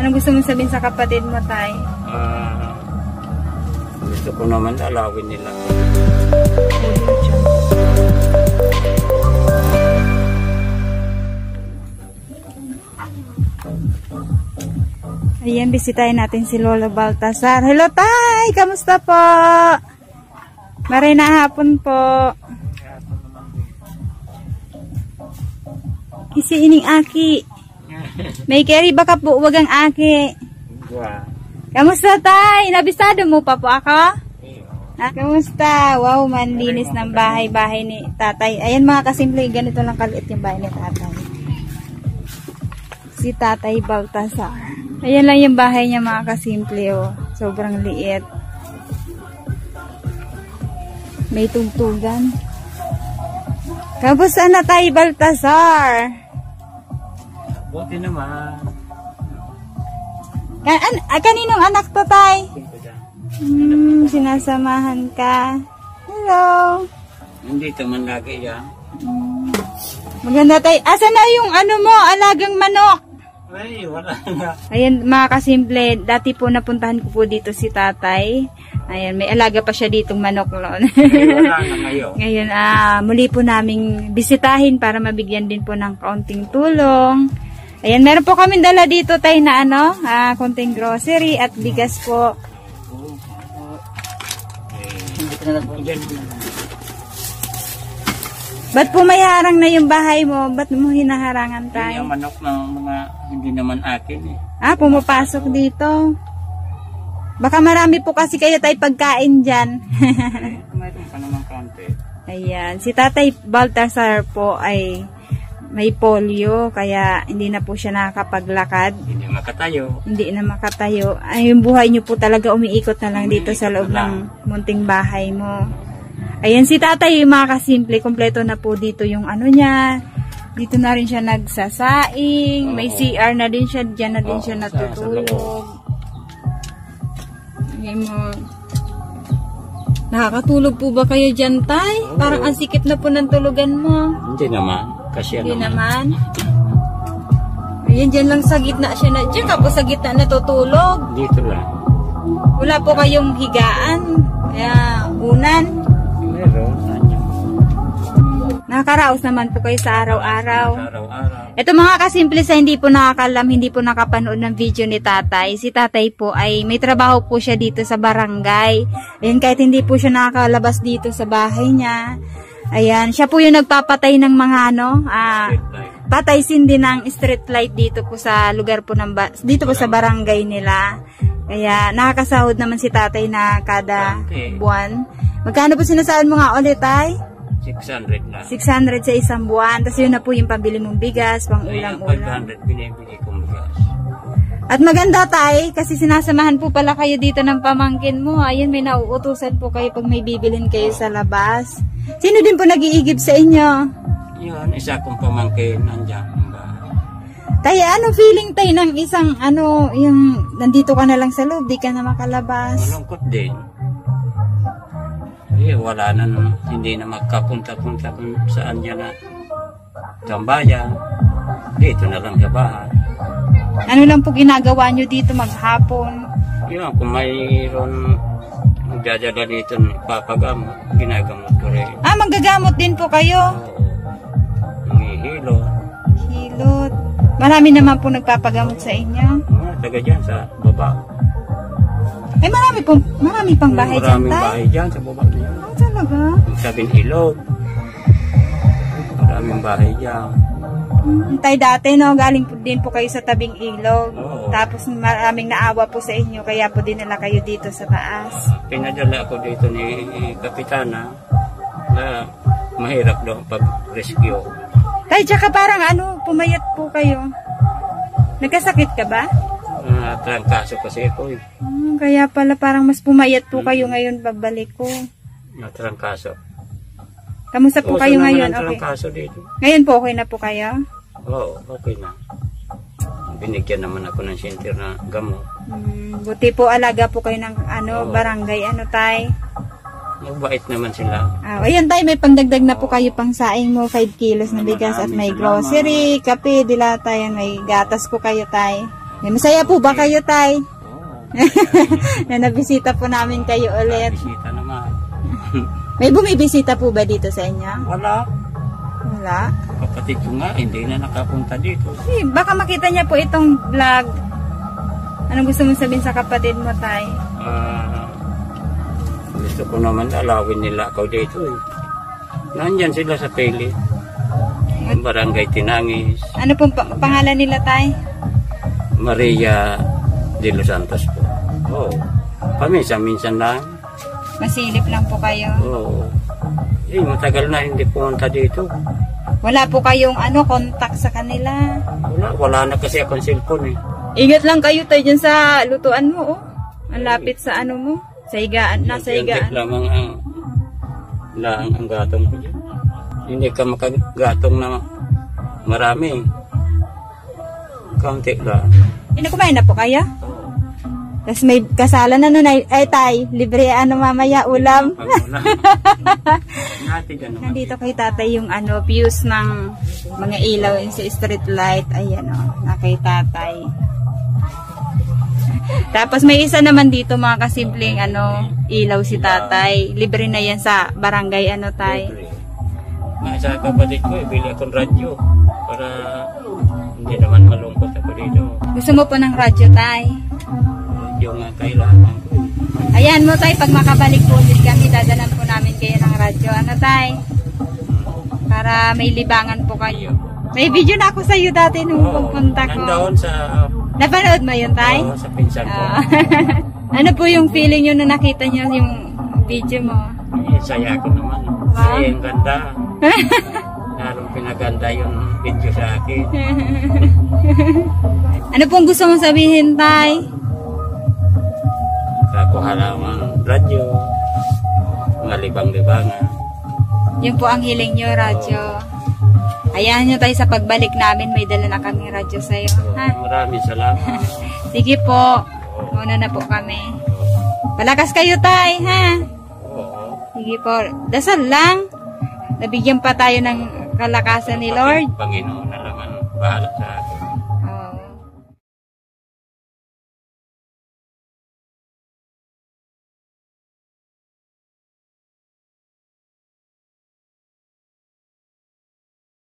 Anong gusto mong sabihin sa kapatid mo, tay? Gusto ko naman alawin nila. Ayan, bisitahin natin si Lolo Baltasar. Hello, tay! Kamusta po? Maray na hapon po. Kisi ining aki. May keri baka po wag ang aki. Kamusta, tay? Nabisado mo pa po ako? Kamusta? Wow, manlinis ng bahay-bahay ni tatay. Ayan mga kasimple, ganito lang kaliit yung bahay ni tatay. Si Tatay Baltasar. Ayan lang yung bahay niya mga kasimple, oh. Sobrang liit. May tugtugan. Kamusta na, Tay Baltasar? Buti naman. Kaninong anak to, tay? Sinasamahan ka. Hello. Nandito man lagi yan. Maganda, tay. Asa na yung ano mo, alagang manok? Ay, wala na. Ayan, mga kasimple, dati po napuntahan ko po dito si tatay. Ayan, may alaga pa siya ditong manok noon. Wala na ngayon. Ngayon, muli po naming bisitahin para mabigyan din po ng kaunting tulong. Ayan, meron po kami dala dito tayo na konting grocery at bigas po. Ba't po may harang na yung bahay mo? Ba't mo hinaharangan tayo? Yung manok ng mga hindi naman akin eh. Pumapasok dito. Baka marami po kasi kayo tayo pagkain dyan. Mayroon pa naman kaunti. Ayan, si Tatay Baltasar po ay may polio, kaya hindi na po siya nakakapaglakad. Hindi makatayo. Hindi na makatayo. Ay, yung buhay niyo po talaga umiikot na lang dito sa loob ng munting bahay mo. Ayan, si tatay, mga kasimple, kompleto na po dito yung ano niya. Dito na rin siya nagsasaing. May CR na din siya. Diyan na din siya natutulog. Ayan mo. Nakakatulog po ba kayo dyan, tay? Parang ang sikip na po ng tulugan mo. Hindi naman. Kasi Hindi naman. Ayan, dyan lang sa gitna siya na. Diyan ka po sa gitna natutulog. Dito lang. Wala po kayong higaan. Kaya, unan. Meron. Nakakaraos naman po kayo sa araw-araw. Araw-araw. Ito mga kasimple sa hindi po nakakalam, hindi po nakapanood ng video ni tatay. Si tatay po ay may trabaho po siya dito sa barangay. Ayan, kahit hindi po siya nakakalabas dito sa bahay niya. Ayan, siya po yung nagpapatay ng mga patay sindi ng street light dito po sa lugar po ng dito po sa barangay nila. Kaya nakakasahod naman si tatay na kada buwan. Magkano po sinasahod mo nga ulit, tay? 600 na. 600 sa isang buwan. Tapos yun na po yung pambili mong bigas, pang ulam-ulam. 500 binibili kong bigas. At maganda, tay, kasi sinasamahan po pala kayo dito ng pamangkin mo. Ayun, may nauutusan po kayo pag may bibilin kayo sa labas. Sino din po nag-iigib sa inyo? Yun, isa kong pamangkin nandiyan. Tay, ano feeling, tay, ng isang, yung nandito ka na lang sa loob, di ka na makalabas? Malungkot din. Wala na, hindi na magkapunta-punta kung saan niya na tambayan. Dito na lang sa bahay. Ano lang po ginagawa nyo dito maghapon? Yun, kung mayroon magdadala dito, papagamot, ginagamot ko rin. Manggagamot din po kayo? Nangihilot. Hilot. Marami naman po nagpapagamot sa inyo? Taga dyan sa baba. Ay, marami pang bahay dyan, tay? Maraming bahay dyan sa baba niya. Talaga? Sabing ilog. Maraming bahay dyan. Tay, dati, no, galing po din po kayo sa tabing ilog. Oo. Tapos maraming naawa po sa inyo, kaya po dinala kayo dito sa taas. Pinadala ako dito ni Kapitana na mahirap daw pag-rescue. Tay, tsaka parang pumayat po kayo. Nagkasakit ka ba? Trangkaso kasi ako eh. Kaya pala parang mas pumayat po kayo ngayon babalik ko. Trangkaso. Kamusta po kayo ngayon? Okay. Dito. Ngayon po okay na po kayo? Oo, okay na. Binigyan naman ako ng center na gamot. Buti po alaga po kayo ng barangay. Tay? Mabait naman sila. Ayan, tay, may pangdagdag na po kayo pang saing mo, 5 kilos na bigas at may grocery, kape, dilata, yan, may gatas po kayo, tay. Masaya po ba kayo, Tay? Oo. Na nabisita po namin kayo ulit. Bisita naman. May bumibisita po ba dito sa inyo? Wala. Wala. Kapatid ko nga, hindi na nakapunta dito. Baka makita niya po itong vlog. Anong gusto mong sabihin sa kapatid mo, Tay? Gusto ko naman alawin nila ako dito eh. Nandyan sila sa Pili. Barangay Tinangis. Ano pong pangalan nila, Tay? Maria de los Santos po. Oo. Paminsan-minsan lang. Masilip lang po kayo. Oo. Matagal na hindi pumunta dito. Wala po kayong contact sa kanila. Wala na kasi akong cellphone eh. Ingat lang kayo, Tay, dyan sa lutuan mo, oh. Ang lapit sa mo. Sa higaan, nasa higaan. Lamang ang gatong ko dyan. Hindi ka makagatong na marami. Kaunti lang. Kumain na po kayo? Tapos may kasalan na nun ay Tay, libre mamaya ulam. Nandito kay Tatay yung views ng mga ilaw sa street light. Ayan na kay Tatay. Tapos may isa naman dito mga kasimpleng ilaw si Tatay. Libre na yan sa barangay Tay. Sa kapatid ko, ibili akong radyo para hindi naman malungkot ako dito. Gusto mo po ng radyo, Tay? Radyo nga kailangan ko. Ayan mo, Tay, pag makabalik po ulit kami, dadanan po namin kayo ng radyo. Tay? Para may libangan po kayo. May video na ako sa iyo dati nung pupunta ko. Nandoon sa... Napanood mo yun, Tay? Oo, sa pinsan ko. Ano po yung feeling nyo na nakita nyo yung video mo? Saya ko naman. Wow. Ang ganda. Larong pinaganda yung video sa akin. Ano pong gusto mong sabihin, Tay? Kakuha ng radyo. Mga libang-libangan. Yun po ang hiling nyo, radyo. Ayan nyo, Tay, sa pagbalik namin, may dala na kami radyo sa'yo. Maraming salamat. Sige po. Muna na po kami. Palakas kayo, Tay, ha? Sige po. Dasal lang. Nabigyan pa tayo ng kalakasan ni Lord. Panginoon na lang ang bahala sa akin.